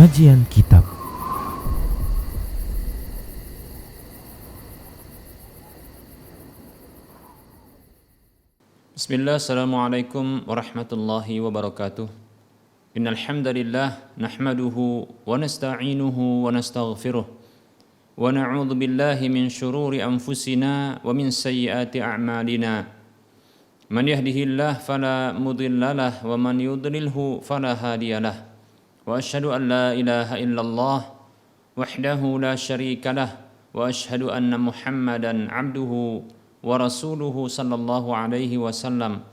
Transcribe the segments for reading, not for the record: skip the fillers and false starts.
Kajian Kitab. Bismillah, assalamualaikum warahmatullahi wabarakatuh. Innal hamdalillah nahmaduhu wa nasta'inuhu wa nastaghfiruh wa na'udzu billahi min shururi anfusina wa min sayyiati a'malina. Man yahdihillahu fala mudhillalah wa man yudlilhu fala hadiyalah. Wa asyhadu an la ilaha illallah wahdahu la syarikalah wa asyhadu anna Muhammadan 'abduhu wa rasuluhu sallallahu alaihi wasallam.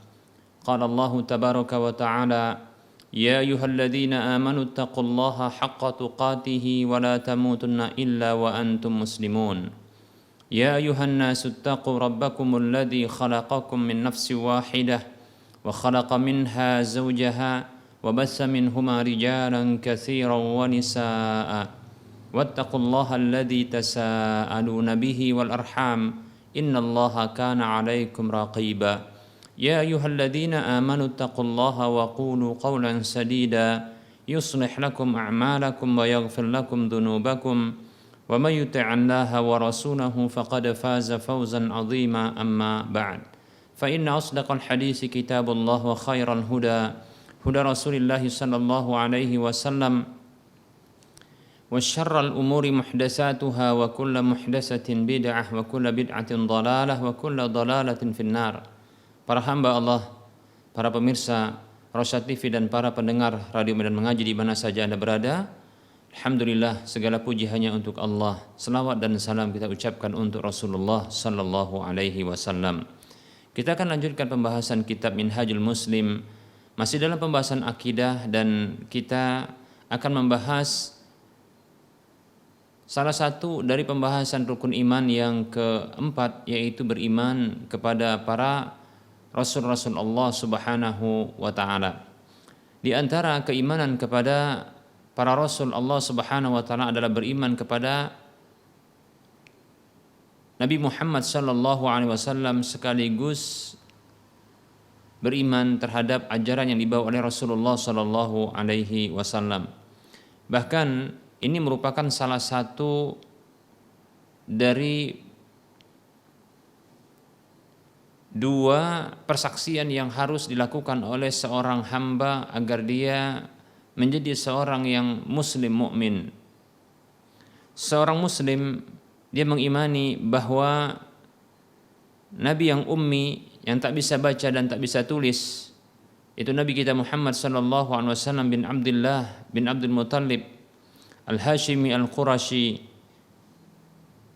Qala Allah tabaraka wa ta'ala, ya ayyuhalladzina amanu taqullaha haqqa tuqatih wa la tamutunna illa wa antum muslimun. Ya ayyuhan nasu taqu rabbakumul ladzi khalaqakum min nafsin wahidah wa khalaqa minha zawjaha wa bassa minhuma rijalan katsiran wa nisaa'a wattaqullaha alladzi tasaaluna bihi wal arham innallaha kana 'alaikum raqiba. Ya ayyuhalladzina amanu taqullaha wa qulu qawlan sadida yuslih lakum a'malakum wa yaghfir lakum dhunubakum wa may yuti'allaha wa rasulahu faqad faza fawzan 'azima amma ba'd. Fa inna asdaqal haditsi kitabullah wa khairal huda huda Rasulillah sallallahu alaihi wasallam wa syarral umuri muhdatsatuha wa kullu muhdatsatin bid'ah wa kullu bid'atin dhalalah wa kullu dhalalatin finnar. Para hamba Allah, para pemirsa Rosyad TV dan para pendengar Radio Medan Mengaji di mana saja Anda berada, alhamdulillah segala puji hanya untuk Allah. Selawat dan salam kita ucapkan untuk Rasulullah sallallahu alaihi wasallam. Kita akan lanjutkan pembahasan kitab Minhajul Muslim, masih dalam pembahasan akidah, dan kita akan membahas salah satu dari pembahasan rukun iman yang keempat, yaitu beriman kepada para Rasul-Rasul Allah subhanahu wa ta'ala. Di antara keimanan kepada para Rasul Allah subhanahu wa ta'ala adalah beriman kepada Nabi Muhammad sallallahu alaihi wasallam, sekaligus beriman terhadap ajaran yang dibawa oleh Rasulullah sallallahu alaihi wasallam. Bahkan ini merupakan salah satu dari dua persaksian yang harus dilakukan oleh seorang hamba agar dia menjadi seorang yang muslim mukmin. Seorang muslim dia mengimani bahwa Nabi yang ummi, yang tak bisa baca dan tak bisa tulis, itu Nabi kita Muhammad sallallahu alaihi wasallam bin Abdullah bin Abdul Muttalib Al-Hashimi Al-Qurashi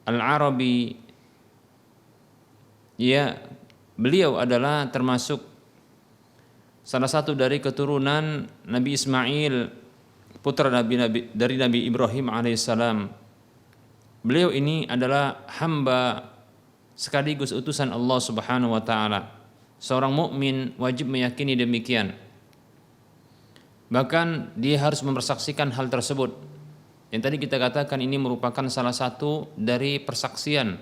Al-Arabi. Ya, beliau adalah termasuk salah satu dari keturunan Nabi Ismail, putra dari Nabi Ibrahim alaihissalam. Beliau ini adalah hamba sekaligus utusan Allah subhanahu wa ta'ala. Seorang mukmin wajib meyakini demikian. Bahkan dia harus mempersaksikan hal tersebut. Yang tadi kita katakan ini merupakan salah satu dari persaksian,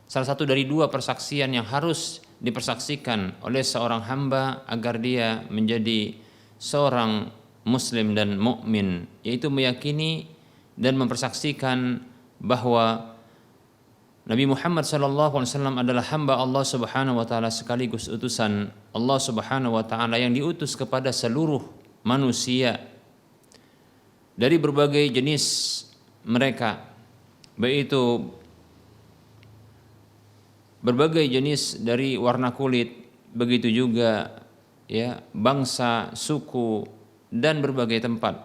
salah satu dari dua persaksian yang harus dipersaksikan oleh seorang hamba agar dia menjadi seorang muslim dan mukmin, yaitu meyakini dan mempersaksikan bahwa Nabi Muhammad sallallahu alaihi wasallam adalah hamba Allah subhanahu wa ta'ala sekaligus utusan Allah subhanahu wa ta'ala yang diutus kepada seluruh manusia dari berbagai jenis mereka, baik itu berbagai jenis dari warna kulit, begitu juga ya bangsa, suku, dan berbagai tempat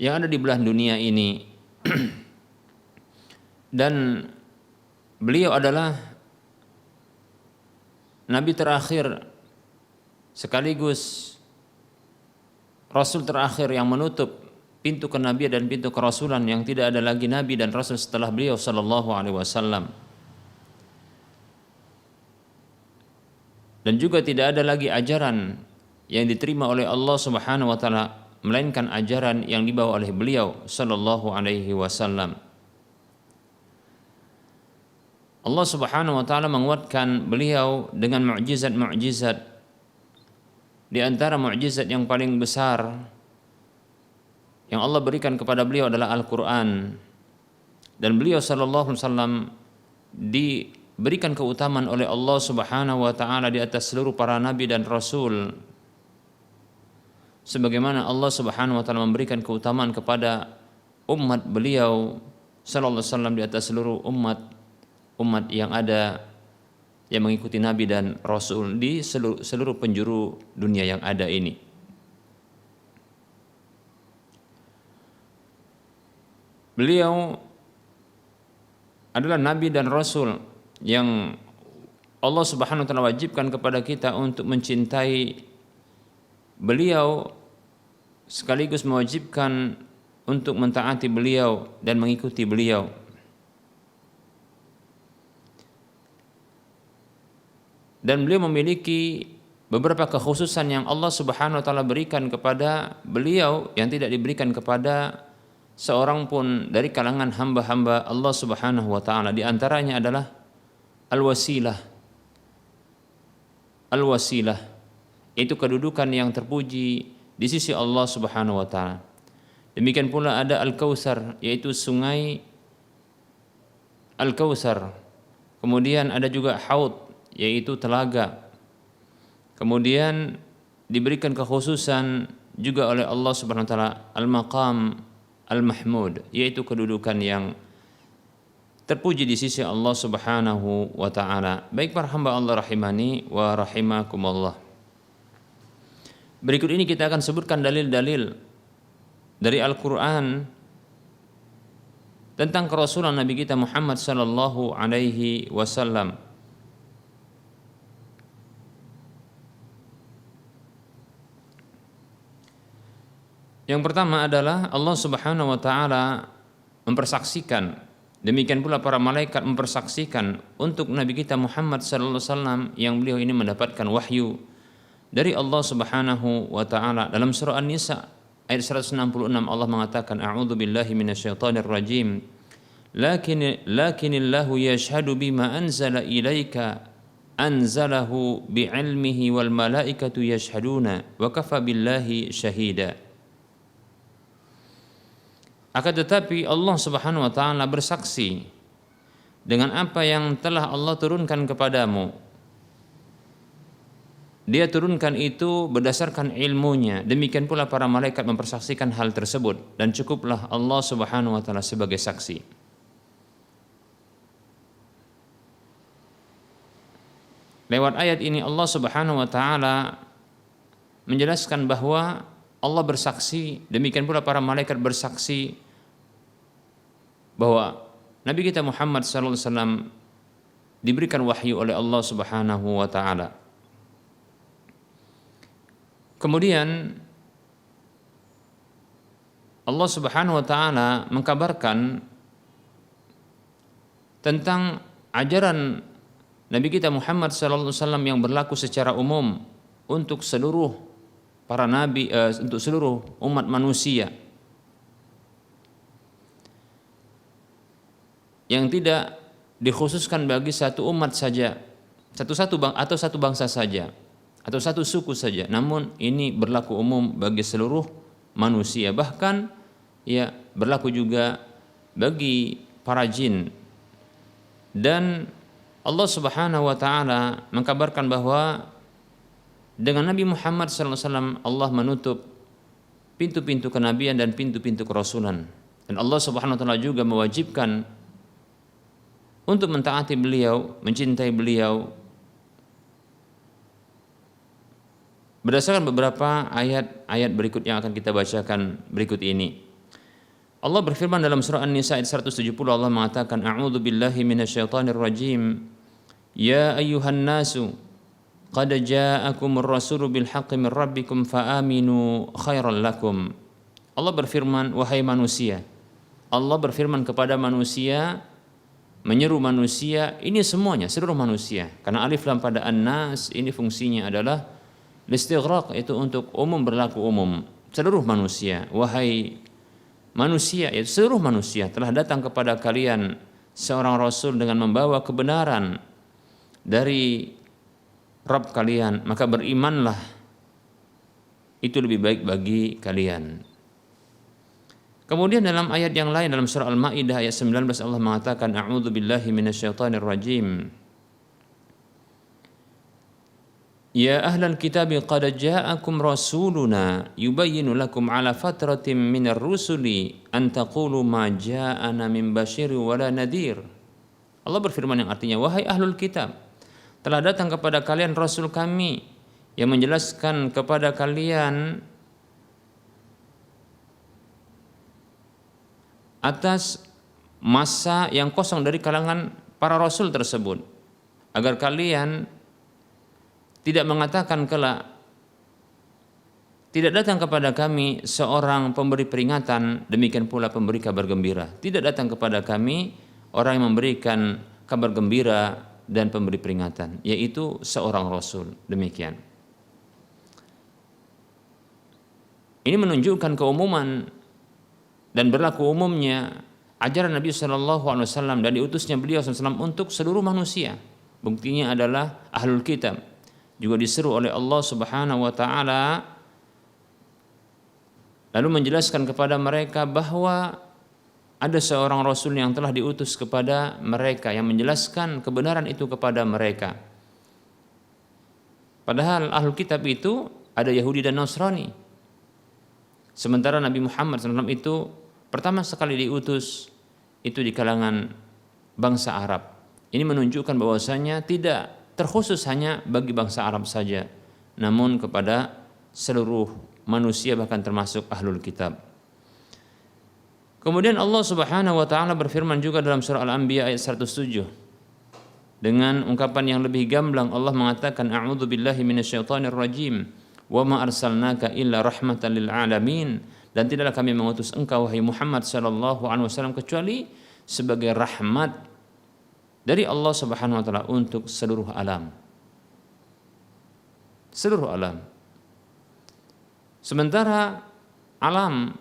yang ada di belahan dunia ini. Dan beliau adalah Nabi terakhir sekaligus Rasul terakhir yang menutup pintu kenabian dan pintu kerasulan, yang tidak ada lagi Nabi dan Rasul setelah beliau sallallahu alaihi wasallam. Dan juga tidak ada lagi ajaran yang diterima oleh Allah subhanahu wa ta'ala melainkan ajaran yang dibawa oleh beliau sallallahu alaihi wasallam. Allah subhanahu wa ta'ala menguatkan beliau dengan mukjizat. Di antara mukjizat yang paling besar yang Allah berikan kepada beliau adalah Al-Quran, dan beliau sallallahu alaihi wasallam diberikan keutamaan oleh Allah Subhanahu wa taala di atas seluruh para nabi dan rasul, sebagaimana Allah Subhanahu wa taala memberikan keutamaan kepada umat beliau sallallahu alaihi wasallam di atas seluruh umat yang ada yang mengikuti nabi dan rasul di seluruh penjuru dunia yang ada ini. Beliau adalah nabi dan rasul yang Allah Subhanahu wa taala wajibkan kepada kita untuk mencintai beliau, sekaligus mewajibkan untuk mentaati beliau dan mengikuti beliau. Dan beliau memiliki beberapa kekhususan yang Allah Subhanahu wa taala berikan kepada beliau yang tidak diberikan kepada seorang pun dari kalangan hamba-hamba Allah Subhanahu wa taala. Di antaranya adalah al-wasilah. Al-wasilah itu kedudukan yang terpuji di sisi Allah Subhanahu wa taala. Demikian pula ada Al-Kautsar, yaitu sungai Al-Kautsar. Kemudian ada juga Haud, yaitu telaga. Kemudian diberikan kekhususan juga oleh Allah Subhanahu wa taala Al-Maqam Al-Mahmud, yaitu kedudukan yang terpuji di sisi Allah Subhanahu wa taala. Baik para hamba Allah rahimani wa rahimakumullah. Berikut ini kita akan sebutkan dalil-dalil dari Al-Qur'an tentang kerasulan Nabi kita Muhammad sallallahu alaihi wasallam. Yang pertama adalah Allah Subhanahu wa taala mempersaksikan, demikian pula para malaikat mempersaksikan untuk Nabi kita Muhammad sallallahu alaihi wasallam yang beliau ini mendapatkan wahyu dari Allah Subhanahu wa taala. Dalam surah An-Nisa ayat 166 Allah mengatakan, a'udzu billahi minasyaitonir rajim, lakinillahu yashhadu bima anzala ilaika anzalahu bi'ilmihi wal malaikatu yashhaduna wa kafa billahi syahida. Akan tetapi Allah Subhanahu wa taala bersaksi dengan apa yang telah Allah turunkan kepadamu. Dia turunkan itu berdasarkan ilmunya. Demikian pula para malaikat mempersaksikan hal tersebut, dan cukuplah Allah Subhanahu wa taala sebagai saksi. Lewat ayat ini Allah Subhanahu wa taala menjelaskan bahwa Allah bersaksi, demikian pula para malaikat bersaksi bahwa Nabi kita Muhammad sallallahu alaihi wasallam diberikan wahyu oleh Allah Subhanahu wa taala. Kemudian Allah Subhanahu wa taala mengkabarkan tentang ajaran Nabi kita Muhammad sallallahu alaihi wasallam yang berlaku secara umum untuk seluruh para nabi, untuk seluruh umat manusia, yang tidak dikhususkan bagi satu umat saja, satu bangsa saja, atau satu suku saja, namun ini berlaku umum bagi seluruh manusia, bahkan ya berlaku juga bagi para jin. Dan Allah Subhanahu wa taala mengkabarkan bahwa dengan Nabi Muhammad SAW Allah menutup pintu-pintu kenabian dan pintu-pintu kerasulan. Dan Allah Subhanahu wa taala juga mewajibkan untuk mentaati beliau, mencintai beliau berdasarkan beberapa ayat-ayat berikut yang akan kita bacakan berikut ini. Allah berfirman dalam surah An-Nisa ayat 170, Allah mengatakan, a'udzu billahi minasyaitonir rajim, ya ayyuhan nasu qad ja'akumur rasulu bil haqqi min rabbikum fa aminu khairan lakum. Allah berfirman, wahai manusia. Allah berfirman kepada manusia, menyeru manusia, ini semuanya, seluruh manusia. Karena alif lam pada an-nas ini fungsinya adalah listighraq, itu untuk umum, berlaku umum, seluruh manusia. Wahai manusia, yaitu seluruh manusia, telah datang kepada kalian seorang rasul dengan membawa kebenaran dari Rabb kalian, maka berimanlah, itu lebih baik bagi kalian. Kemudian dalam ayat yang lain dalam surah Al-Maidah ayat 19 Allah mengatakan a'udzu billahi minasyaitonir rajim. Ya ahlal kitab qad ja'akum rasuluna yubayyinu lakum ala fatratin minar rusuli an taqulu ma ja'ana min basyiri wala nadhir. Allah berfirman yang artinya, wahai ahlul kitab, telah datang kepada kalian rasul kami yang menjelaskan kepada kalian atas masa yang kosong dari kalangan para rasul tersebut, agar kalian tidak mengatakan kelak tidak datang kepada kami seorang pemberi peringatan, demikian pula pemberi kabar gembira. Tidak datang kepada kami orang yang memberikan kabar gembira dan pemberi peringatan, yaitu seorang rasul. Demikian. Ini menunjukkan keumuman dan berlaku umumnya ajaran Nabi SAW dan diutusnya beliau SAW untuk seluruh manusia. Buktinya adalah ahlul kitab juga diseru oleh Allah Subhanahu wa taala lalu menjelaskan kepada mereka bahwa ada seorang rasul yang telah diutus kepada mereka yang menjelaskan kebenaran itu kepada mereka. Padahal ahlul kitab itu ada Yahudi dan Nasrani. Sementara Nabi Muhammad SAW itu pertama sekali diutus itu di kalangan bangsa Arab. Ini menunjukkan bahwasanya tidak terkhusus hanya bagi bangsa Arab saja, namun kepada seluruh manusia bahkan termasuk ahlul kitab. Kemudian Allah Subhanahu wa taala berfirman juga dalam surah Al-Anbiya ayat 107 dengan ungkapan yang lebih gamblang. Allah mengatakan a'udzu billahi minasyaitonir rajim wa ma arsalnaka illa rahmatan lil alamin, dan tidaklah kami mengutus engkau wahai Muhammad sallallahu alaihi wasallam kecuali sebagai rahmat dari Allah Subhanahu wa taala untuk seluruh alam. Seluruh alam. Sementara alam,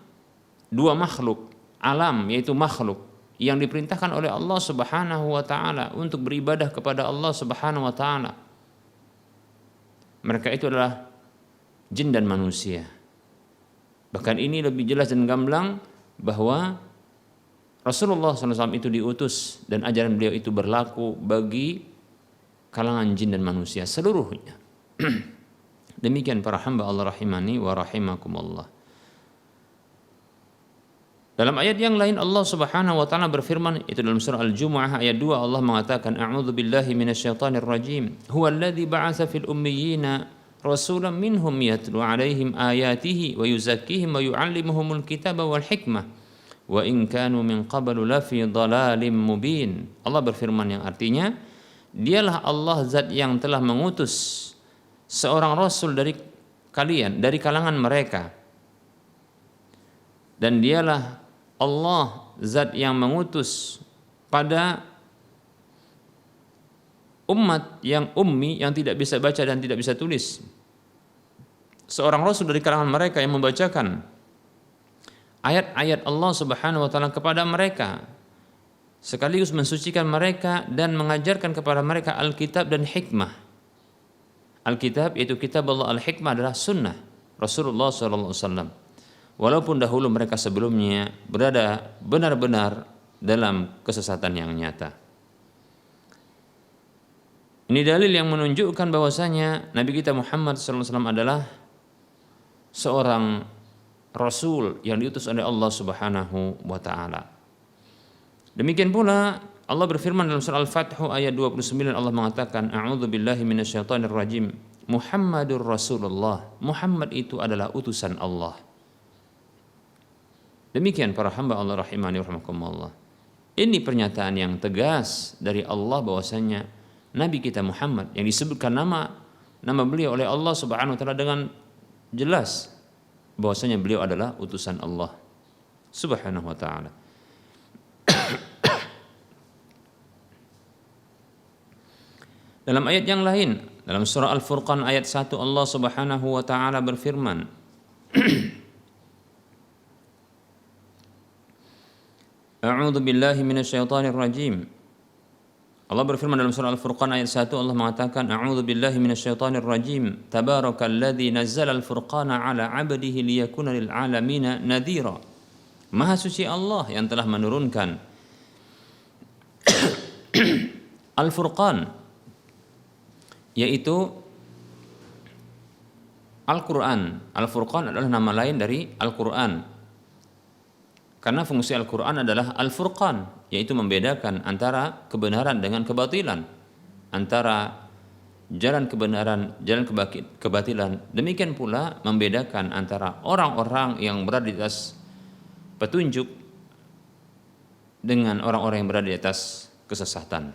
dua makhluk, alam yaitu makhluk yang diperintahkan oleh Allah Subhanahu wa taala untuk beribadah kepada Allah Subhanahu wa taala. Mereka itu adalah jin dan manusia. Bahkan ini lebih jelas dan gamblang bahwa Rasulullah SAW itu diutus dan ajaran beliau itu berlaku bagi kalangan jin dan manusia seluruhnya. Demikian para hamba Allah rahimani wa rahimakumullah. Dalam ayat yang lain Allah Subhanahu wa taala berfirman, itu dalam surah Al-Jumu'ah ayat 2, Allah mengatakan a'udzu billahi minasyaitonir rajim. Huwallazi ba'atsa fil ummiyina rasulan minhum yatlu 'alaihim ayatihi wa yuzakkihim wa yu'allimuhumul kitaba wal hikmah wa in kanu min qablu lafi dhalalim mubin. Allah berfirman yang artinya, dialah Allah zat yang telah mengutus seorang rasul dari kalian, dari kalangan mereka, dan dialah Allah zat yang mengutus pada umat yang ummi, yang tidak bisa baca dan tidak bisa tulis, seorang rasul dari kalangan mereka yang membacakan ayat-ayat Allah Subhanahu wa taala kepada mereka, sekaligus mensucikan mereka dan mengajarkan kepada mereka Alkitab dan hikmah. Alkitab yaitu kitab Allah, al-hikmah adalah sunnah Rasulullah SAW. Walaupun dahulu mereka sebelumnya berada benar-benar dalam kesesatan yang nyata. Ini dalil yang menunjukkan bahwasanya Nabi kita Muhammad SAW adalah seorang Rasul yang diutus oleh Allah Subhanahu wa taala. Demikian pula Allah berfirman dalam surah Al-Fath ayat 29, Allah mengatakan a'udzu billahi minasyaitonir rajim. Muhammadur Rasulullah. Muhammad itu adalah utusan Allah. Demikian para hamba Allah rahimani wa rahimakumullah. Ini pernyataan yang tegas dari Allah bahwasanya Nabi kita Muhammad yang disebutkan nama beliau oleh Allah Subhanahu wa taala dengan jelas bahwasanya beliau adalah utusan Allah Subhanahu wa taala. Dalam ayat yang lain, dalam surah Al-Furqan ayat 1, Allah Subhanahu wa taala berfirman A'udzu billahi minasyaitonir rajim. Allah berfirman dalam surah Al-Furqan ayat 1, Allah mengatakan a'udzu billahi minasyaitonir rajim. Tabarakalladzi nazzala al-furqana 'ala 'abdihi liyakuna lil 'alamin nadhira. Maha suci Allah yang telah menurunkan Al-Furqan, yaitu Al-Quran. Al-Furqan adalah nama lain dari Al-Quran, karena fungsi Al-Quran adalah Al-Furqan, yaitu membedakan antara kebenaran dengan kebatilan, antara jalan kebenaran, jalan kebatilan. Demikian pula membedakan antara orang-orang yang berada di atas petunjuk dengan orang-orang yang berada di atas kesesatan.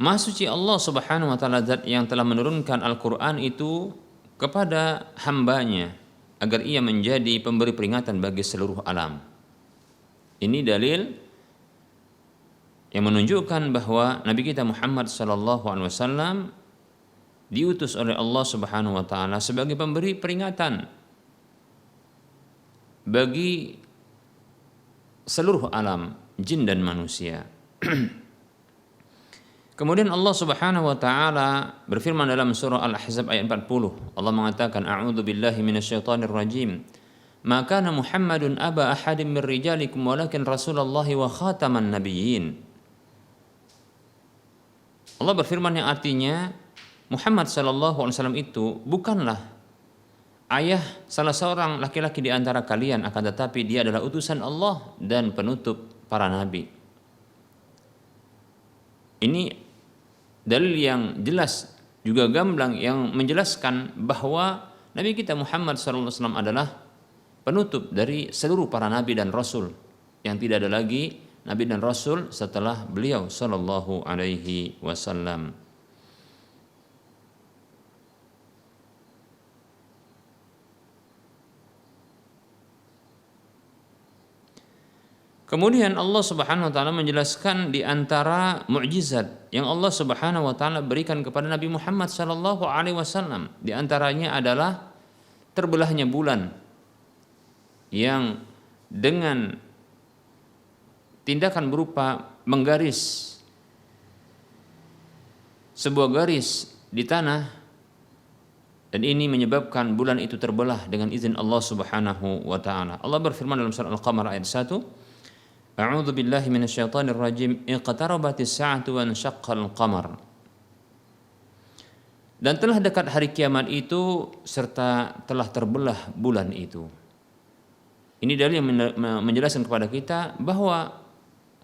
Maha suci Allah Subhanahu wa taala, zat yang telah menurunkan Al-Qur'an itu kepada hambanya agar ia menjadi pemberi peringatan bagi seluruh alam. Ini dalil yang menunjukkan bahwa Nabi kita Muhammad sallallahu alaihi wasallam diutus oleh Allah Subhanahu wa taala sebagai pemberi peringatan bagi seluruh alam, jin dan manusia. Kemudian Allah Subhanahu wa taala berfirman dalam surah Al-Ahzab ayat 40. Allah mengatakan, "A'udzu billahi minasyaitonir rajim. Ma kana Muhammadun aba ahadin min rijalikum walakin Rasulullahi wa khataman nabiyyin." Allah berfirman yang artinya Muhammad sallallahu alaihi wasallam itu bukanlah ayah salah seorang laki-laki di antara kalian, akan tetapi dia adalah utusan Allah dan penutup para nabi. Ini dalil yang jelas juga gamblang yang menjelaskan bahwa Nabi kita Muhammad SAW adalah penutup dari seluruh para nabi dan rasul, yang tidak ada lagi nabi dan rasul setelah beliau sallallahu alaihi wasallam. Kemudian Allah Subhanahu wa taala menjelaskan di antara mukjizat yang Allah Subhanahu wa taala berikan kepada Nabi Muhammad sallallahu alaihi wasallam, di antaranya adalah terbelahnya bulan yang dengan tindakan berupa menggaris sebuah garis di tanah, dan ini menyebabkan bulan itu terbelah dengan izin Allah Subhanahu wa taala. Allah berfirman dalam surah Al-Qamar ayat 1, A'udzu billahi minasyaitonir rajim. Iqtarabatis sa'atu wa insyaqqal qamar. Dan telah dekat hari kiamat itu serta telah terbelah bulan itu. Ini dalil yang menjelaskan kepada kita bahwa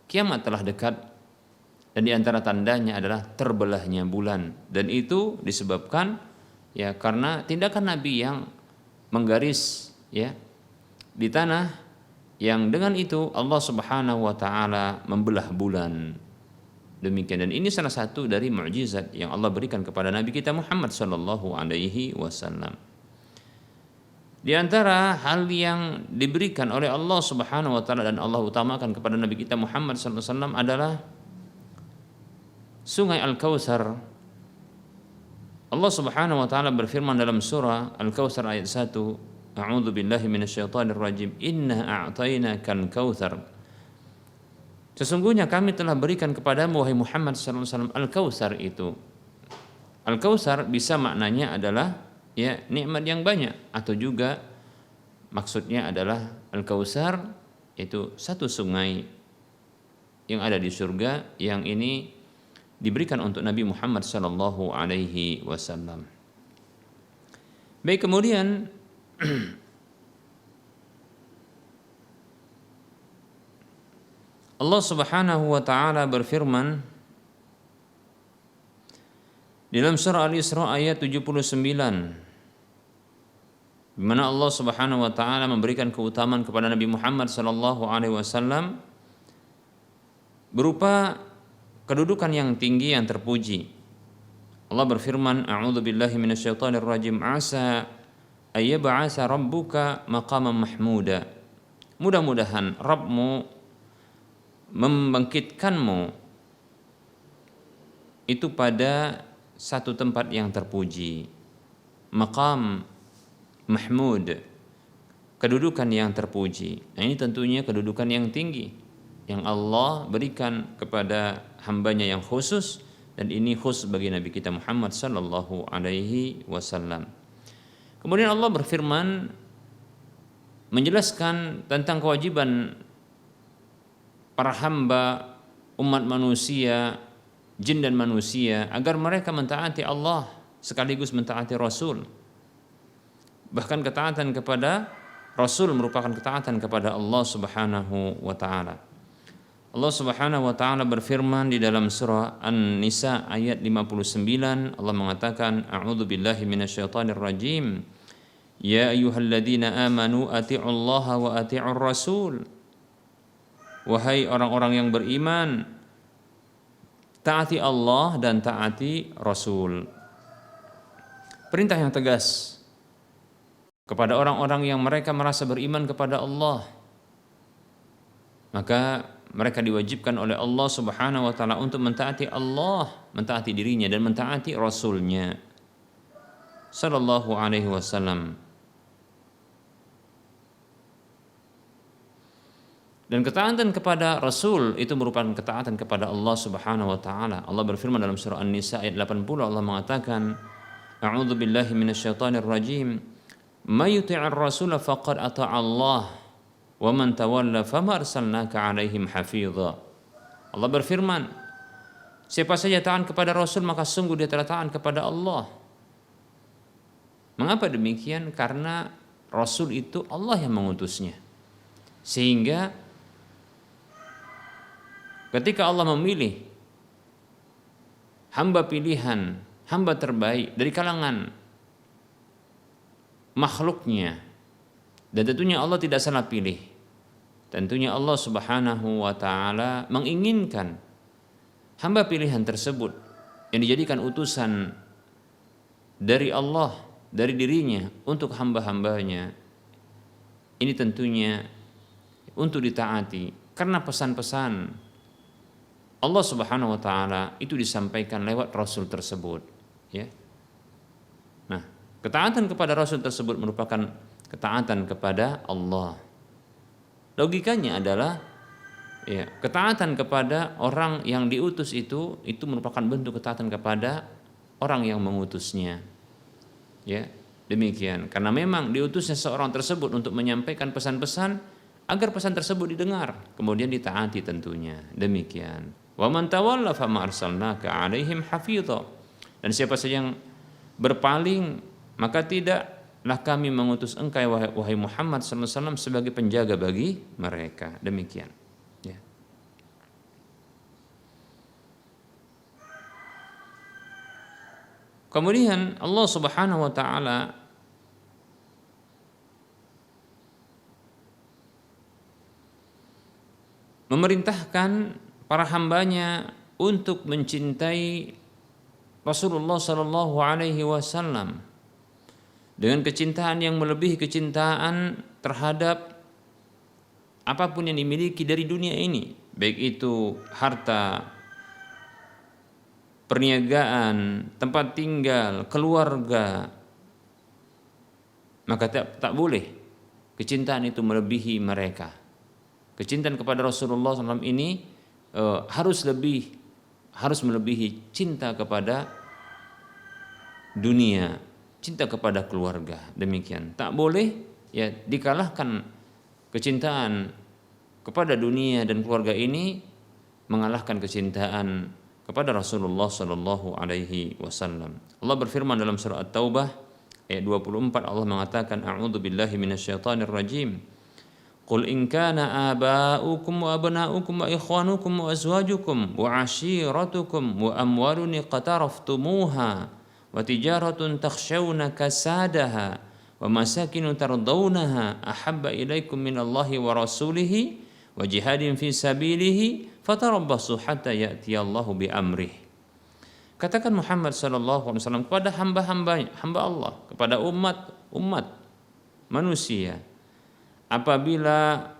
kiamat telah dekat, dan di antara tandanya adalah terbelahnya bulan, dan itu disebabkan ya karena tindakan Nabi yang menggaris ya di tanah, yang dengan itu Allah Subhanahu wa taala membelah bulan. Demikian, dan ini salah satu dari mukjizat yang Allah berikan kepada Nabi kita Muhammad sallallahu alaihi wasallam. Di antara hal yang diberikan oleh Allah Subhanahu wa taala dan Allah utamakan kepada Nabi kita Muhammad sallallahu alaihi wasallam adalah Sungai Al-Kautsar. Allah Subhanahu wa taala berfirman dalam surah Al-Kautsar ayat 1, A'udzu billahi minasyaitonir rajim. Inna a'tainakal kautsar. Sesungguhnya kami telah berikan kepadamu wahai Muhammad sallallahu alaihi wasallam Al-Kautsar itu. Al-Kautsar bisa maknanya adalah ya nikmat yang banyak, atau juga maksudnya adalah Al-Kautsar itu satu sungai yang ada di surga, yang ini diberikan untuk Nabi Muhammad sallallahu alaihi wasallam. Baik, kemudian Allah Subhanahu wa taala berfirman dalam surah Al-Isra ayat 79, di mana Allah Subhanahu wa taala memberikan keutamaan kepada Nabi Muhammad sallallahu alaihi wasallam berupa kedudukan yang tinggi yang terpuji. Allah berfirman, A'udzu billahi minasyaitonir rajim. Asa ayyab'asa rabbuka maqaman mahmuda. Mudah-mudahan Rabbmu membangkitkanmu itu pada satu tempat yang terpuji. Maqam mahmud, kedudukan yang terpuji. Nah, ini tentunya kedudukan yang tinggi yang Allah berikan kepada hambanya yang khusus, dan ini khusus bagi Nabi kita Muhammad sallallahu alaihi wasallam. Kemudian Allah berfirman menjelaskan tentang kewajiban para hamba umat manusia, jin dan manusia agar mereka mentaati Allah sekaligus mentaati Rasul. Bahkan ketaatan kepada Rasul merupakan ketaatan kepada Allah Subhanahu wa taala. Allah Subhanahu wa taala berfirman di dalam surah An-Nisa ayat 59, Allah mengatakan, A'udzu billahi minasyaitonir rajim. Ya ayyuhalladzina amanu atii'ullaha wa atii'ur rasul. Wahai orang-orang yang beriman, taati Allah dan taati Rasul. Perintah yang tegas kepada orang-orang yang mereka merasa beriman kepada Allah. Maka mereka diwajibkan oleh Allah Subhanahu wa taala untuk mentaati Allah, mentaati dirinya dan mentaati Rasulnya sallallahu alaihi wasallam. Dan ketaatan kepada Rasul itu merupakan ketaatan kepada Allah Subhanahu wa taala. Allah berfirman dalam surah An-Nisa ayat 80, Allah mengatakan, A'udzu billahi minasyaitonir rajim. May yuti'ir rasul faqad ata'a Allah wa man tawalla fama arsalnaka 'alaihim hafidha. Allah berfirman, siapa saja taat kepada Rasul maka sungguh dia telah taat kepada Allah. Mengapa demikian? Karena Rasul itu Allah yang mengutusnya. Sehingga ketika Allah memilih hamba pilihan, hamba terbaik dari kalangan makhluknya, dan tentunya Allah tidak salah pilih, tentunya Allah Subhanahu wa taala menginginkan hamba pilihan tersebut yang dijadikan utusan dari Allah, dari dirinya untuk hamba-hambanya ini tentunya untuk ditaati, karena pesan-pesan Allah Subhanahu wa taala itu disampaikan lewat Rasul tersebut, ya. Nah, ketaatan kepada Rasul tersebut merupakan ketaatan kepada Allah. Logikanya adalah, ya, ketaatan kepada orang yang diutus itu merupakan bentuk ketaatan kepada orang yang mengutusnya. Ya, demikian. Karena memang diutusnya seorang tersebut untuk menyampaikan pesan-pesan agar pesan tersebut didengar, kemudian ditaati tentunya. Demikian. Wa man tawalla fama arsalnaka 'alaihim hafidha. Dan siapa saja yang berpaling, maka tidaklah kami mengutus engkau wahai Muhammad sallallahu alaihi wasallam sebagai penjaga bagi mereka. Demikian. Ya. Kemudian Allah Subhanahu wa taala memerintahkan para hambanya untuk mencintai Rasulullah Sallallahu Alaihi Wasallam dengan kecintaan yang melebihi kecintaan terhadap apapun yang dimiliki dari dunia ini, baik itu harta, perniagaan, tempat tinggal, keluarga. Maka tak boleh kecintaan itu melebihi mereka. Kecintaan kepada Rasulullah SAW ini harus melebihi cinta kepada dunia, cinta kepada keluarga. Demikian. Tak boleh ya dikalahkan kecintaan kepada dunia dan keluarga ini mengalahkan kecintaan kepada Rasulullah sallallahu alaihi wasallam. Allah berfirman dalam surah At-Taubah ayat 24, Allah mengatakan, A'udzu billahi minasyaitonir rajim. Qul in kana aba'ukum wa abna'ukum wa ikhwanukum wa azwajukum wa 'ashiratukum wa amwalun iqtaraftumuha wa tijaratun takhshawna kasadaha wa masakin tardawnaha ahabba ilaikum minallahi wa rasulihi wa jihadin fi sabilihi fatarabbasu hatta ya'tiyallahu bi amrih. Katakan Muhammad sallallahu alaihi wasallam kepada hamba Allah, kepada umat manusia, apabila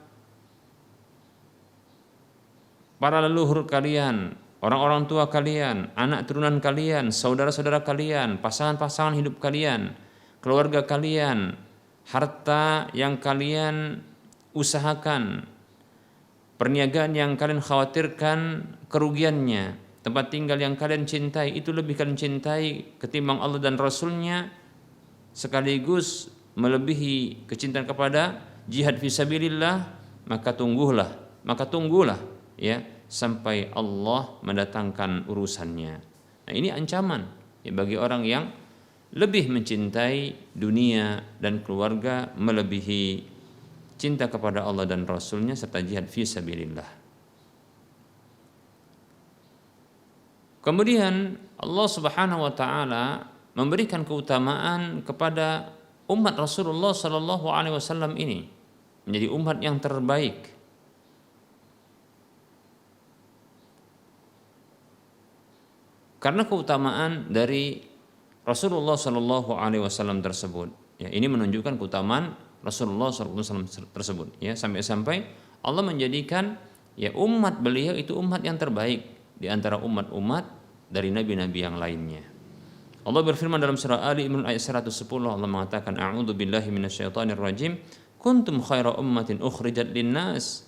para leluhur kalian, orang-orang tua kalian, anak turunan kalian, saudara-saudara kalian, pasangan-pasangan hidup kalian, keluarga kalian, harta yang kalian usahakan, perniagaan yang kalian khawatirkan kerugiannya, tempat tinggal yang kalian cintai, itu lebih kalian cintai ketimbang Allah dan Rasulnya, sekaligus melebihi kecintaan kepada jihad fisabilillah, maka tunggulah ya sampai Allah mendatangkan urusannya. Nah, ini ancaman ya bagi orang yang lebih mencintai dunia dan keluarga melebihi cinta kepada Allah dan Rasulnya serta jihad fisabilillah. Kemudian Allah Subhanahu wa taala memberikan keutamaan kepada umat Rasulullah sallallahu alaihi wasallam ini menjadi umat yang terbaik. Karena keutamaan dari Rasulullah sallallahu alaihi wasallam tersebut. Ya, ini menunjukkan keutamaan Rasulullah sallallahu alaihi wasallam tersebut ya, sampai-sampai Allah menjadikan ya umat beliau itu umat yang terbaik di antara umat-umat dari nabi-nabi yang lainnya. Allah berfirman dalam surah Ali Imran ayat 110, Allah mengatakan a'udzu billahi minasyaitonir rajim, kuntum khaira ummatin ukhrijat linnas.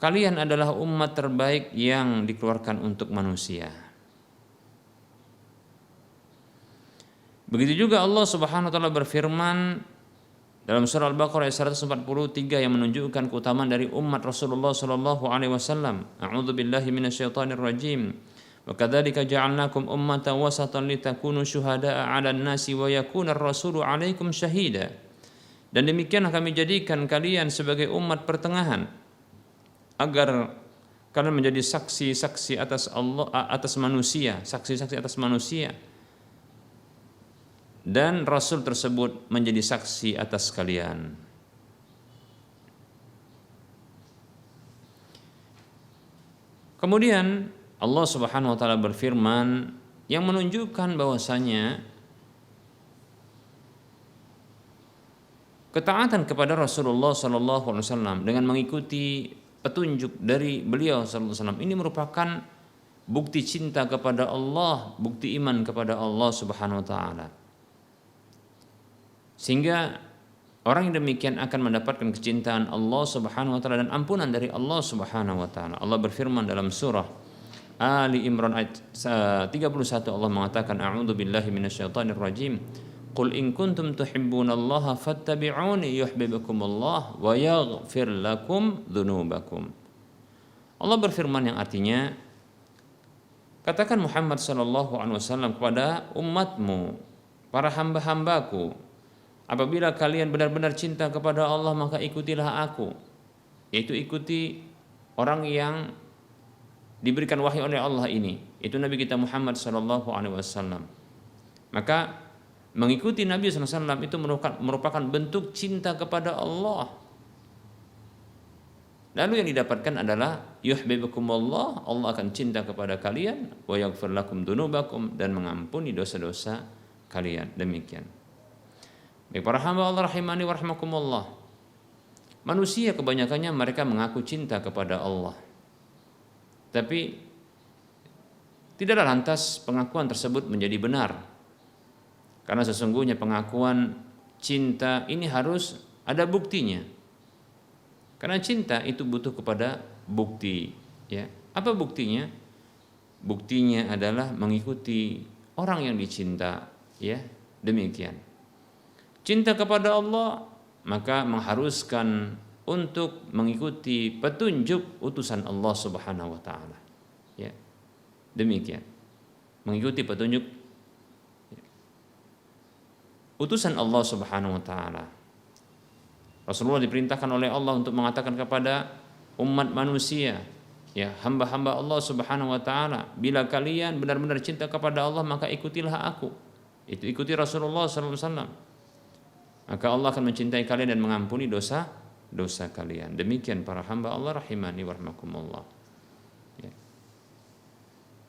Kalian adalah umat terbaik yang dikeluarkan untuk manusia. Begitu juga Allah Subhanahu wa taala berfirman dalam surah Al-Baqarah ayat 143 yang menunjukkan keutamaan dari umat Rasulullah sallallahu alaihi wasallam. A'udzu billahi minasyaitonir rajim. Wa kadzalika ja'alnakum ummatan wasatan litakunu syuhada'a 'alan nasi wa yakuna ar-rasulu 'alaikum syahida. Dan demikianlah kami jadikan kalian sebagai umat pertengahan agar kalian menjadi saksi-saksi atas Allah, atas manusia, saksi-saksi atas manusia. Dan Rasul tersebut menjadi saksi atas kalian. Kemudian Allah Subhanahu wa taala berfirman yang menunjukkan bahwasanya ketaatan kepada Rasulullah sallallahu alaihi wasallam dengan mengikuti petunjuk dari beliau sallallahu alaihi wasallam ini merupakan bukti cinta kepada Allah, bukti iman kepada Allah Subhanahu wa taala. Sehingga orang yang demikian akan mendapatkan kecintaan Allah Subhanahu wa taala dan ampunan dari Allah Subhanahu wa taala. Allah berfirman dalam surah Ali Imran ayat 31, Allah mengatakan a'udzu billahi minasyaitonir rajim. Qul in kuntum tuhibbunallaha fattabi'uni yuhibbukumullah wa yaghfir lakum dzunubakum. Allah berfirman yang artinya, katakan Muhammad sallallahu alaihi wasallam kepada umatmu, para hamba-hambaku, apabila kalian benar-benar cinta kepada Allah maka ikutilah aku, yaitu ikuti orang yang diberikan wahyu oleh Allah ini, itu Nabi kita Muhammad sallallahu alaihi wasallam. Maka mengikuti Nabi sallallahu alaihi wasallam itu merupakan bentuk cinta kepada Allah. Lalu yang didapatkan adalah yuhibbukumullah, Allah akan cinta kepada kalian, wa yaghfir lakum dzunubakum, dan mengampuni dosa-dosa kalian. Demikian. Baik para hamba Allah rahimani wa rahimakumullah. Manusia kebanyakannya mereka mengaku cinta kepada Allah. Tapi tidaklah lantas pengakuan tersebut menjadi benar. Karena sesungguhnya pengakuan cinta ini harus ada buktinya. Karena cinta itu butuh kepada bukti, ya. Apa buktinya? Buktinya adalah mengikuti orang yang dicinta, ya. Demikian. Cinta kepada Allah maka mengharuskan untuk mengikuti petunjuk utusan Allah Subhanahu wa taala. Ya. Demikian. Mengikuti petunjuk utusan Allah Subhanahu wa taala. Rasulullah diperintahkan oleh Allah untuk mengatakan kepada umat manusia, ya, hamba-hamba Allah Subhanahu wa taala, bila kalian benar-benar cinta kepada Allah maka ikutilah aku. Itu ikuti Rasulullah sallallahu alaihi wasallam. Maka Allah akan mencintai kalian dan mengampuni dosa kalian. Demikian para hamba Allah rahimani wa rahmakumullah. Ya.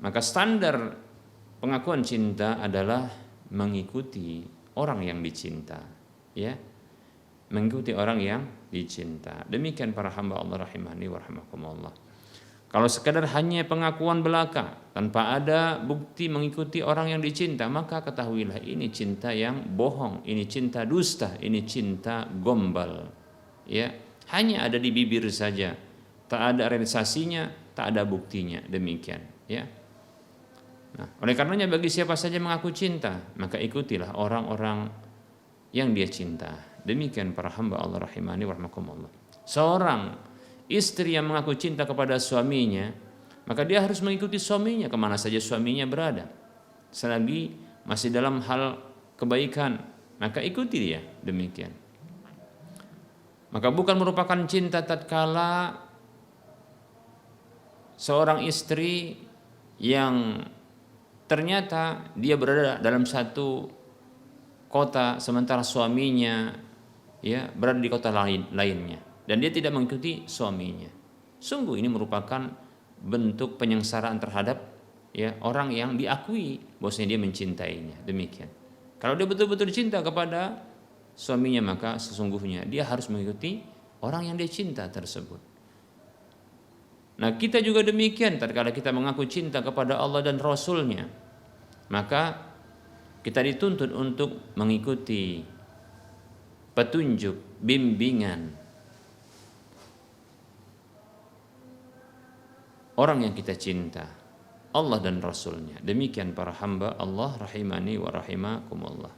Maka standar pengakuan cinta adalah mengikuti orang yang dicinta, ya. Mengikuti orang yang dicinta. Demikian para hamba Allah rahimani wa rahmakumullah. Kalau sekadar hanya pengakuan belaka tanpa ada bukti mengikuti orang yang dicinta, maka ketahuilah ini cinta yang bohong, ini cinta dusta, ini cinta gombal. Ya, hanya ada di bibir saja, tak ada realisasinya, tak ada buktinya. Demikian, ya. Nah, oleh karenanya bagi siapa saja mengaku cinta, maka ikutilah orang-orang yang dia cinta, Demikian para hamba Allah rahimani wa rahmakumullah. Seorang istri yang mengaku cinta kepada suaminya, maka dia harus mengikuti suaminya kemana saja suaminya berada. Selagi masih dalam hal kebaikan, maka ikuti dia, demikian. Maka bukan merupakan cinta tatkala seorang istri yang ternyata dia berada dalam satu kota sementara suaminya berada di kota lainnya dan dia tidak mengikuti suaminya. Sungguh ini merupakan bentuk penyengsaraan terhadap orang yang diakui bahwasanya dia mencintainya. Demikian. Kalau dia betul-betul cinta kepada suaminya, maka sesungguhnya dia harus mengikuti orang yang dia cinta tersebut. Nah, kita juga demikian. Tatkala kita mengaku cinta kepada Allah dan Rasul-Nya, maka kita dituntut untuk mengikuti petunjuk, bimbingan orang yang kita cinta, Allah dan Rasul-Nya. Demikian para hamba Allah rahimani wa rahimakumullah.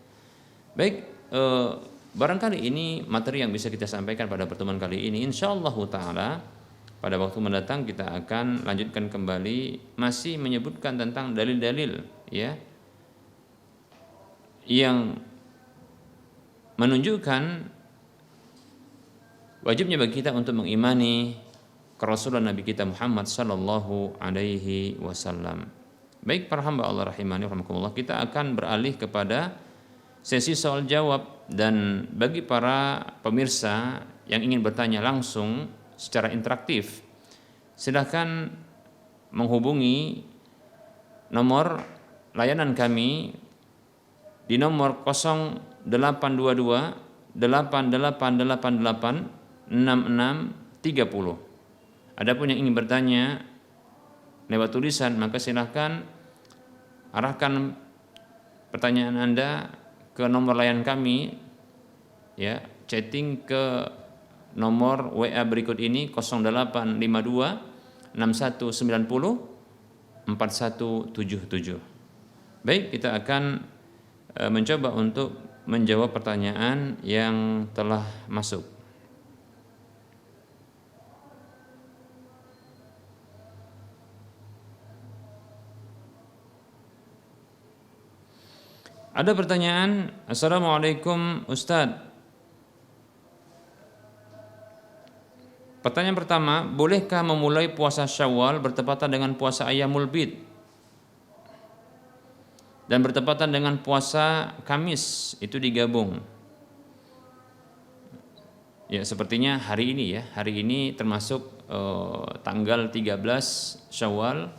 Baik, barangkali ini materi yang bisa kita sampaikan pada pertemuan kali ini. Insyaallah ta'ala pada waktu mendatang kita akan lanjutkan kembali, masih menyebutkan tentang dalil-dalil yang menunjukkan wajibnya bagi kita untuk mengimani kerasulan Nabi kita Muhammad sallallahu alaihi wasallam. Baik para hamba Allah rahimani rahimakumullah, kita akan beralih kepada sesi soal jawab, dan bagi para pemirsa yang ingin bertanya langsung secara interaktif, silakan menghubungi nomor layanan kami di nomor 0822 8888 6630. Adapun yang ingin bertanya lewat tulisan, maka silakan arahkan pertanyaan Anda ke nomor layanan kami, chatting ke nomor WA berikut ini 0852 6190 4177. Baik, kita akan mencoba untuk menjawab pertanyaan yang telah masuk. Ada pertanyaan, Assalamualaikum Ustadz. Pertanyaan pertama, bolehkah memulai puasa Syawal bertepatan dengan puasa Ayyamul Bid dan bertepatan dengan puasa Kamis, itu digabung? Ya, sepertinya hari ini termasuk tanggal 13 Syawal,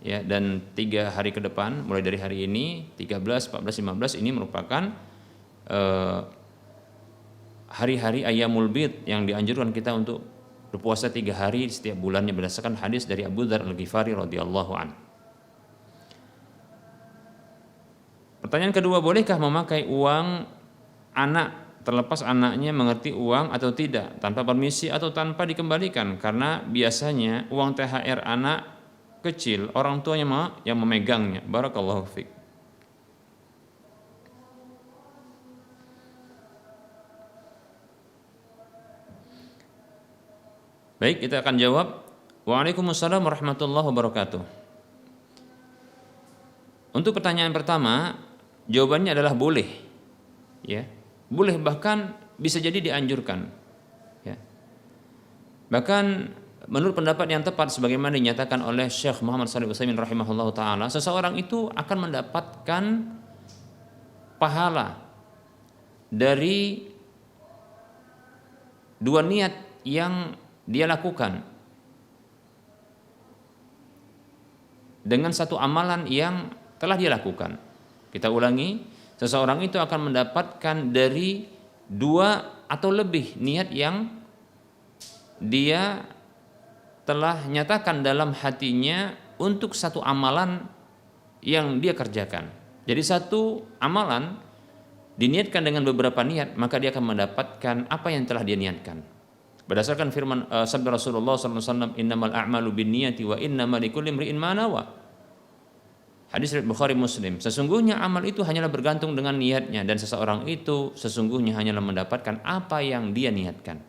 dan 3 hari ke depan mulai dari hari ini 13, 14, 15 ini merupakan hari-hari Ayyamul Bid yang dianjurkan kita untuk berpuasa 3 hari setiap bulannya berdasarkan hadis dari Abu Dzar Al-Ghifari radhiyallahu anhu. Pertanyaan kedua, bolehkah memakai uang anak terlepas anaknya mengerti uang atau tidak, tanpa permisi atau tanpa dikembalikan? Karena biasanya uang THR anak kecil orang tuanya yang memegangnya. Barakallahu fiik. Baik, kita akan jawab. Waalaikumsalam warahmatullahi wabarakatuh. Untuk pertanyaan pertama, jawabannya adalah boleh. Boleh, bahkan bisa jadi dianjurkan. Bahkan menurut pendapat yang tepat sebagaimana dinyatakan oleh Syekh Muhammad Shalih Utsaimin rahimahullahu taala, seseorang itu akan mendapatkan pahala dari 2 niat yang dia lakukan dengan satu amalan yang telah dia lakukan. Kita ulangi, seseorang itu akan mendapatkan dari 2 atau lebih niat yang dia telah nyatakan dalam hatinya untuk satu amalan yang dia kerjakan. Jadi satu amalan diniatkan dengan beberapa niat, maka dia akan mendapatkan apa yang telah dia niatkan. Berdasarkan firman sabda Rasulullah SAW, innamal a'malu binniyati wa innamal likulli imri'in ma nawa. Hadis riwayat Bukhari Muslim. Sesungguhnya amal itu hanyalah bergantung dengan niatnya, dan seseorang itu sesungguhnya hanyalah mendapatkan apa yang dia niatkan.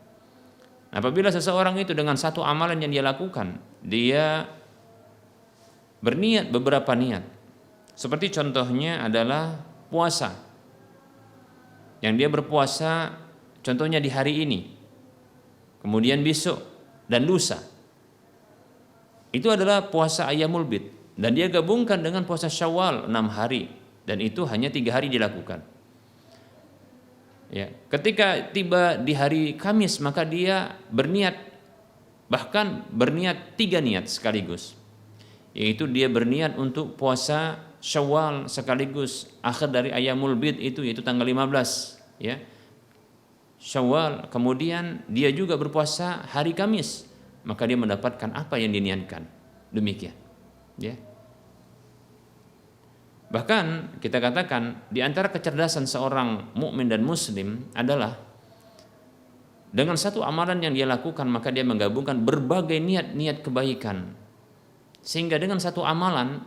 Apabila seseorang itu dengan satu amalan yang dia lakukan, dia berniat beberapa niat. Seperti contohnya adalah puasa. Yang dia berpuasa contohnya di hari ini, kemudian besok dan lusa. Itu adalah puasa Ayyamul Bid, dan dia gabungkan dengan puasa Syawal 6 hari, dan itu hanya 3 hari dilakukan. Ya, ketika tiba di hari Kamis maka dia berniat, bahkan berniat 3 niat sekaligus. Yaitu dia berniat untuk puasa Syawal sekaligus akhir dari Ayyamul Bid itu, yaitu tanggal 15 ya. Syawal, kemudian dia juga berpuasa hari Kamis, maka dia mendapatkan apa yang diniatkan. Demikian ya. Bahkan kita katakan di antara kecerdasan seorang mukmin dan muslim adalah dengan satu amalan yang dia lakukan maka dia menggabungkan berbagai niat-niat kebaikan, sehingga dengan satu amalan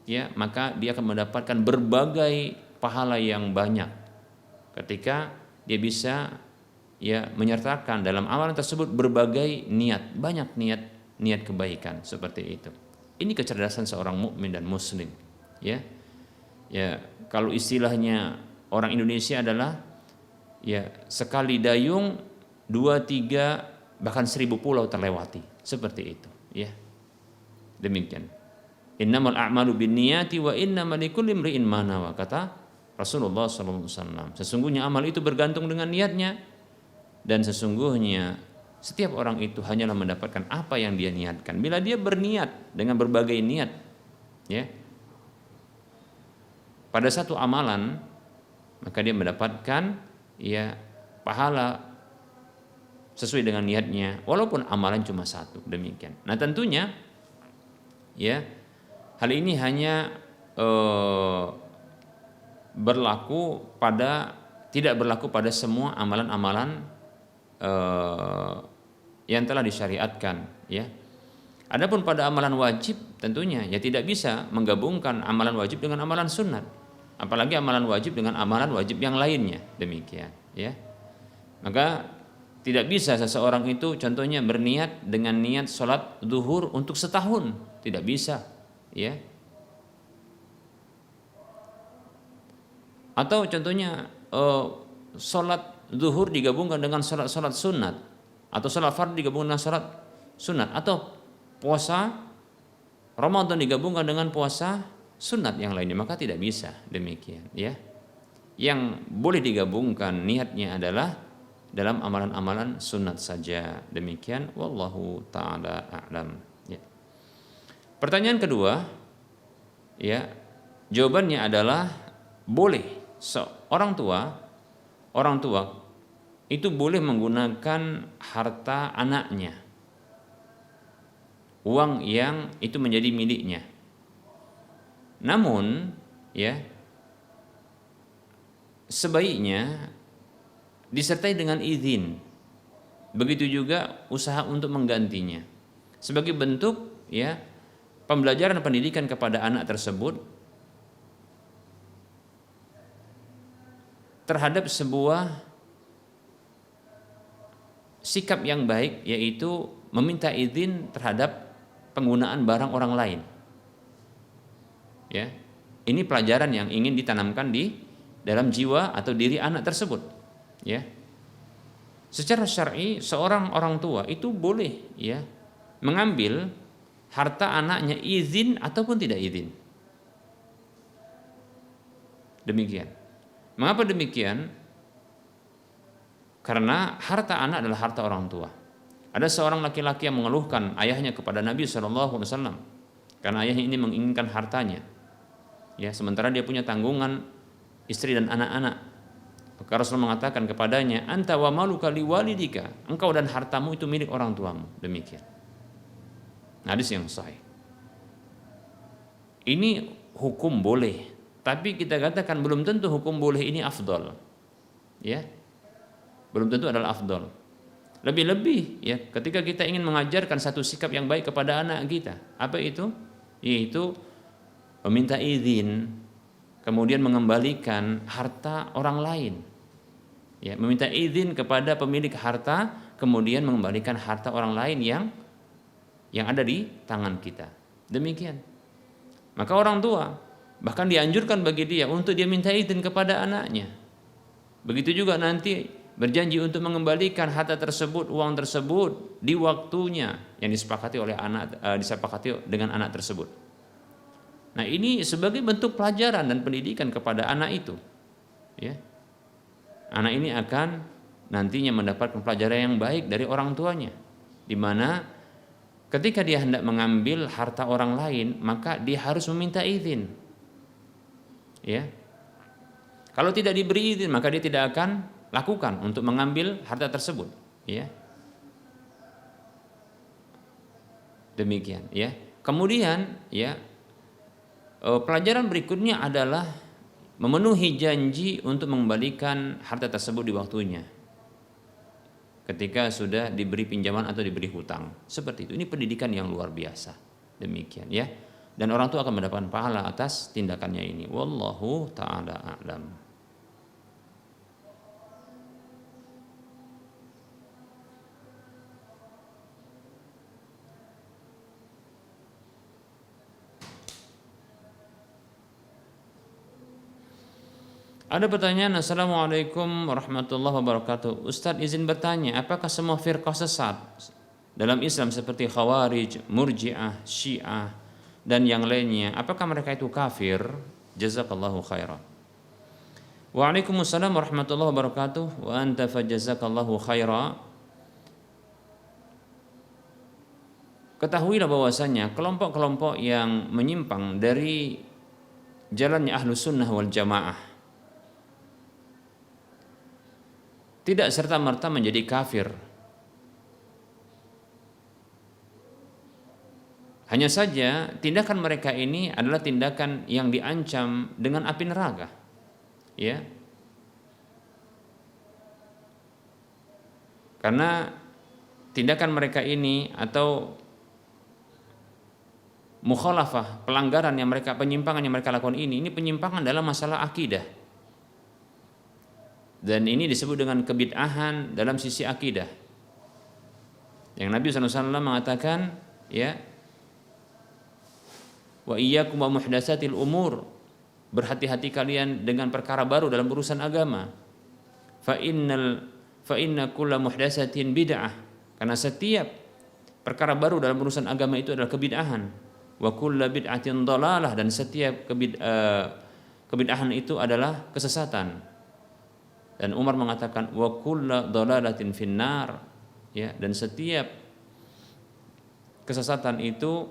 ya maka dia akan mendapatkan berbagai pahala yang banyak ketika dia bisa ya menyertakan dalam amalan tersebut berbagai niat, banyak niat kebaikan seperti itu. Ini kecerdasan seorang mukmin dan muslim ya. Ya, kalau istilahnya orang Indonesia adalah ya sekali dayung 2, 3 bahkan 1000 pulau terlewati, seperti itu ya. Demikian. Innamal a'malu binniyati wa innamal likulli imri'in ma nawa, kata Rasulullah SAW. Sesungguhnya amal itu bergantung dengan niatnya, dan sesungguhnya setiap orang itu hanyalah mendapatkan apa yang dia niatkan. Bila dia berniat dengan berbagai niat ya pada satu amalan, maka dia mendapatkan ya pahala sesuai dengan niatnya walaupun amalan cuma satu. Demikian. Nah, tentunya ya hal ini hanya tidak berlaku pada semua amalan-amalan yang telah disyariatkan ya. Adapun pada amalan wajib tentunya ya tidak bisa menggabungkan amalan wajib dengan amalan sunat, apalagi amalan wajib dengan amalan wajib yang lainnya. Demikian ya. Maka tidak bisa seseorang itu contohnya berniat dengan niat sholat zuhur untuk setahun, tidak bisa ya. Atau contohnya sholat zuhur digabungkan dengan sholat sunat, atau sholat fardhu digabungkan dengan sholat sunat, atau puasa Ramadan digabungkan dengan puasa sunat yang lainnya, maka tidak bisa. Demikian ya. Yang boleh digabungkan niatnya adalah dalam amalan-amalan sunat saja. Demikian, wallahu taala a'lam ya. Pertanyaan kedua ya, jawabannya adalah boleh orang tua itu boleh menggunakan harta anaknya, uang yang itu menjadi miliknya. Namun ya sebaiknya disertai dengan izin. Begitu juga usaha untuk menggantinya. Sebagai bentuk ya pembelajaran pendidikan kepada anak tersebut terhadap sebuah sikap yang baik, yaitu meminta izin terhadap penggunaan barang orang lain. Ya, ini pelajaran yang ingin ditanamkan di dalam jiwa atau diri anak tersebut. Ya, secara syar'i seorang orang tua itu boleh ya mengambil harta anaknya izin ataupun tidak izin. Demikian. Mengapa demikian? Karena harta anak adalah harta orang tua. Ada seorang laki-laki yang mengeluhkan ayahnya kepada Nabi SAW karena ayahnya ini menginginkan hartanya. Ya, sementara dia punya tanggungan istri dan anak-anak. Maka Rasulullah mengatakan kepadanya, anta wa maluka liwalidika, engkau dan hartamu itu milik orang tuamu. Demikian. Hadis yang sahih. Ini hukum boleh, tapi kita katakan belum tentu hukum boleh ini afdol. Ya. Belum tentu adalah afdol. Lebih-lebih ya ketika kita ingin mengajarkan satu sikap yang baik kepada anak kita. Apa itu? Yaitu meminta izin, kemudian mengembalikan harta orang lain. Ya, meminta izin kepada pemilik harta, kemudian mengembalikan harta orang lain yang ada di tangan kita. Demikian. Maka orang tua bahkan dianjurkan bagi dia untuk dia minta izin kepada anaknya. Begitu juga nanti berjanji untuk mengembalikan harta tersebut, uang tersebut di waktunya yang disepakati oleh disepakati dengan anak tersebut. Nah, ini sebagai bentuk pelajaran dan pendidikan kepada anak itu. Ya. Anak ini akan nantinya mendapatkan pelajaran yang baik dari orang tuanya, di mana ketika dia hendak mengambil harta orang lain, maka dia harus meminta izin. Ya. Kalau tidak diberi izin, maka dia tidak akan lakukan untuk mengambil harta tersebut. Ya. Demikian. Ya. Kemudian, ya, pelajaran berikutnya adalah memenuhi janji untuk mengembalikan harta tersebut di waktunya. Ketika sudah diberi pinjaman atau diberi hutang, seperti itu. Ini pendidikan yang luar biasa. Demikian, ya. Dan orang tua akan mendapatkan pahala atas tindakannya ini. Wallahu taala a'lam. Ada pertanyaan, Assalamualaikum warahmatullahi wabarakatuh. Ustadz izin bertanya, apakah semua firqah sesat dalam Islam seperti Khawarij, Murji'ah, Syiah dan yang lainnya, apakah mereka itu kafir? Jazakallahu khairan. Waalaikumsalam warahmatullahi wabarakatuh. Wa anta fajazakallahu khairan. Ketahuilah bahwasanya kelompok-kelompok yang menyimpang dari jalannya Ahlus Sunnah wal Jamaah tidak serta-merta menjadi kafir. Hanya saja tindakan mereka ini adalah tindakan yang diancam dengan api neraka. Ya. Karena tindakan mereka ini atau mukhalafah, pelanggaran yang mereka, penyimpangan yang mereka lakukan ini penyimpangan dalam masalah akidah. Dan ini disebut dengan kebid'ahan dalam sisi akidah. Yang Nabi SAW mengatakan, ya, wa iyyakum wa muhdatsatil umur, berhati-hati kalian dengan perkara baru dalam urusan agama. Fa inna kulla muhdatsatin bid'ah, karena setiap perkara baru dalam urusan agama itu adalah kebid'ahan. Wa kulla bid'atin dhalalah, dan setiap kebid'ahan itu adalah kesesatan. Dan Umar mengatakan wa kullu dhalalatin finnar, ya, dan setiap kesesatan itu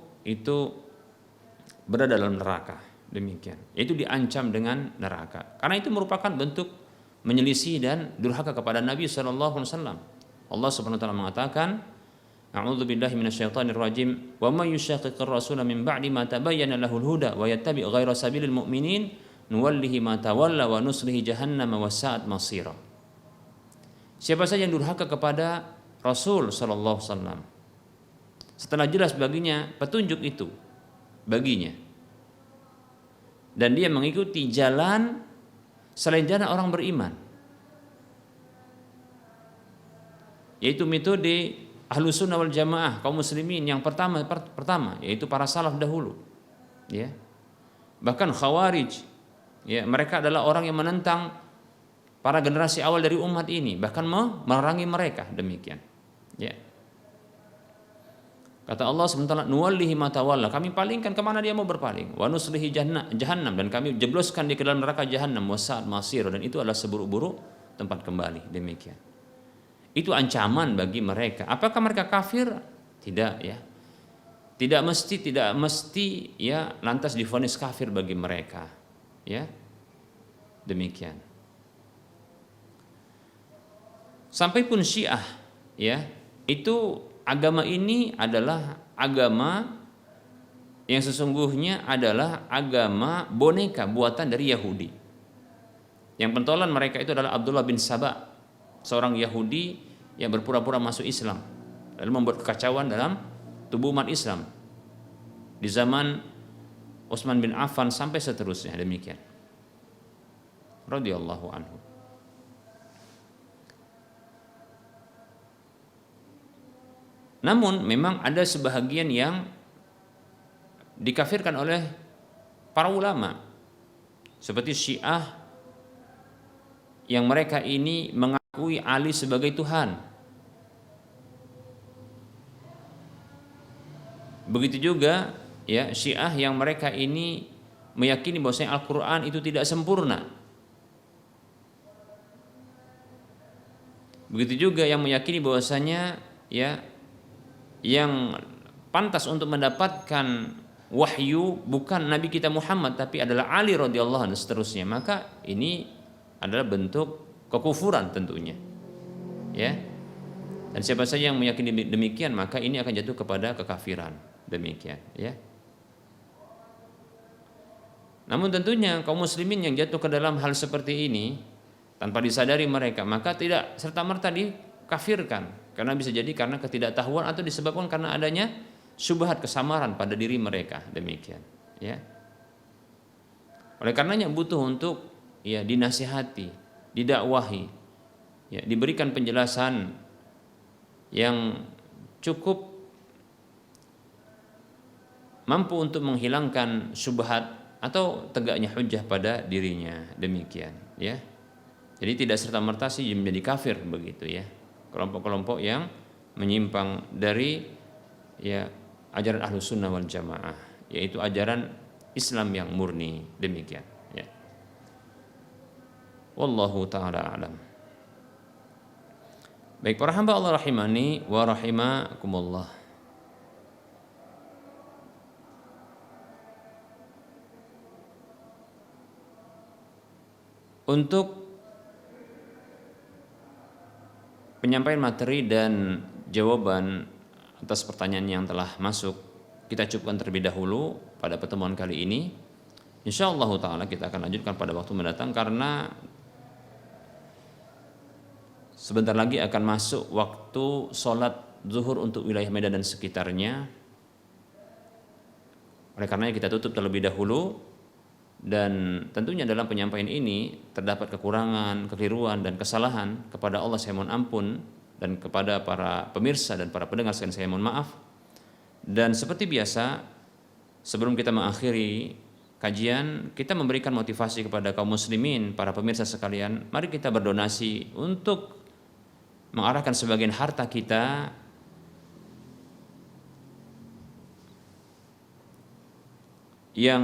berada dalam neraka. Demikian. Itu diancam dengan neraka. Karena itu merupakan bentuk menyelisih dan durhaka kepada Nabi sallallahu alaihi wasallam. Allah Subhanahu wa taala mengatakan, A'udzu billahi minasyaitonir rajim, wa may yushaqiqir rasula min ba'di ma tabayyana lahul huda wa yattabi' ghaira sabilil mu'minin nuwallihi ma tawalla wa nuslihi jahannam wa sa'at masira. Siapa saja yang durhaka kepada Rasul sallallahu alaihi wasallam setelah jelas baginya petunjuk itu baginya, dan dia mengikuti jalan selain jalan orang beriman, yaitu metode Ahlus Sunnah wal Jamaah, kaum muslimin yang pertama yaitu para salaf dahulu, ya. Bahkan Khawarij, ya, mereka adalah orang yang menentang para generasi awal dari umat ini, bahkan memerangi mereka. Demikian, ya. Kata Allah SWT, nuwallihi ma tawalla, kami palingkan kemana dia mau berpaling, wa nuslihi jahannam, dan kami jebloskan dia ke dalam neraka jahannam, wa sa'at masir, dan itu adalah seburuk-buruk tempat kembali. Demikian. Itu ancaman bagi mereka. Apakah mereka kafir? Tidak, ya. Tidak mesti ya lantas divonis kafir bagi mereka. Ya, demikian. Sampai pun Syiah, ya, itu agama ini adalah agama yang sesungguhnya adalah agama boneka buatan dari Yahudi. Yang pentolan mereka itu adalah Abdullah bin Saba, seorang Yahudi yang berpura-pura masuk Islam lalu membuat kekacauan dalam tubuh umat Islam di zaman Utsman bin Affan sampai seterusnya, demikian. Radhiyallahu anhu. Namun memang ada sebahagian yang dikafirkan oleh para ulama, seperti Syiah yang mereka ini mengakui Ali sebagai Tuhan. Begitu juga ya Syiah yang mereka ini meyakini bahwasanya Al-Qur'an itu tidak sempurna. Begitu juga yang meyakini bahwasanya ya yang pantas untuk mendapatkan wahyu bukan Nabi kita Muhammad tapi adalah Ali radhiyallahu anhu seterusnya. Maka ini adalah bentuk kekufuran tentunya. Ya. Dan siapa saja yang meyakini demikian maka ini akan jatuh kepada kekafiran. Demikian, ya. Namun tentunya kaum muslimin yang jatuh ke dalam hal seperti ini tanpa disadari mereka, maka tidak serta-merta dikafirkan, karena bisa jadi karena ketidaktahuan atau disebabkan karena adanya syubhat kesamaran pada diri mereka, demikian, ya. Oleh karenanya butuh untuk ya dinasihati, didakwahi, ya, diberikan penjelasan yang cukup mampu untuk menghilangkan syubhat atau tegaknya hujjah pada dirinya, demikian, ya. Jadi tidak serta-merta sih menjadi kafir begitu, ya. Kelompok-kelompok yang menyimpang dari ya ajaran Ahlus Sunnah wal Jamaah, yaitu ajaran Islam yang murni, demikian, ya. Wallahu taala alam. Baik para hamba Allah rahimani wa rahimakumullah. Untuk penyampaian materi dan jawaban atas pertanyaan yang telah masuk, kita cukupkan terlebih dahulu pada pertemuan kali ini. Insyaallah ta'ala kita akan lanjutkan pada waktu mendatang, karena sebentar lagi akan masuk waktu sholat zuhur untuk wilayah Medan dan sekitarnya. Oleh karenanya kita tutup terlebih dahulu. Dan tentunya dalam penyampaian ini terdapat kekurangan, kekeliruan dan kesalahan. Kepada Allah saya mohon ampun, dan kepada para pemirsa dan para pendengar sekalian saya mohon maaf. Dan seperti biasa, sebelum kita mengakhiri kajian, kita memberikan motivasi kepada kaum muslimin, para pemirsa sekalian. Mari kita berdonasi untuk mengarahkan sebagian harta kita yang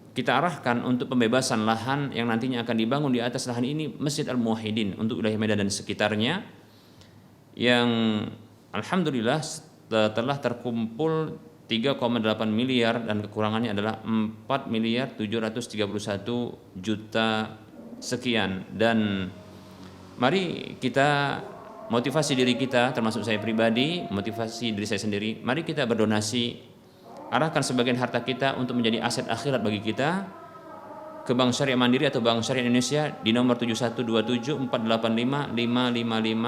kita arahkan untuk pembebasan lahan yang nantinya akan dibangun di atas lahan ini, Masjid Al-Muwahhidin untuk wilayah Medan dan sekitarnya, yang alhamdulillah telah terkumpul 3,8 miliar dan kekurangannya adalah 4 miliar 731 juta sekian. Dan mari kita motivasi diri kita, termasuk saya pribadi, motivasi diri saya sendiri, mari kita berdonasi, arahkan sebagian harta kita untuk menjadi aset akhirat bagi kita ke Bank Syariah Mandiri atau Bank Syariah Indonesia di nomor 7127485555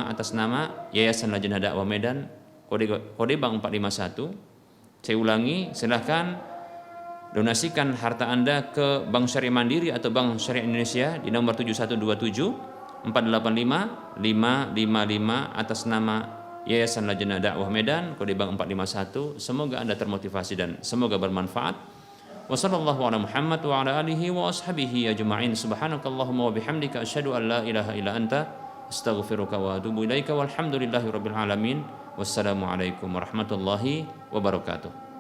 atas nama Yayasan Lajnah Dakwah Medan, kode Bank 451. Saya ulangi, silahkan donasikan harta Anda ke Bank Syariah Mandiri atau Bank Syariah Indonesia di nomor 7127485555 atas nama Yayasan Lajnah Dakwah Medan, kode Bank 451. Semoga Anda termotivasi dan semoga bermanfaat. Wassallallahu ala Muhammad wa ala alihi wa ashabihi ajma'in. Subhanakallahumma wa bihamdika asyhadu an la ilaha illa anta astaghfiruka wa atubu ilaika walhamdulillahi rabbil alamin. Wassalamu alaikum warahmatullahi wabarakatuh.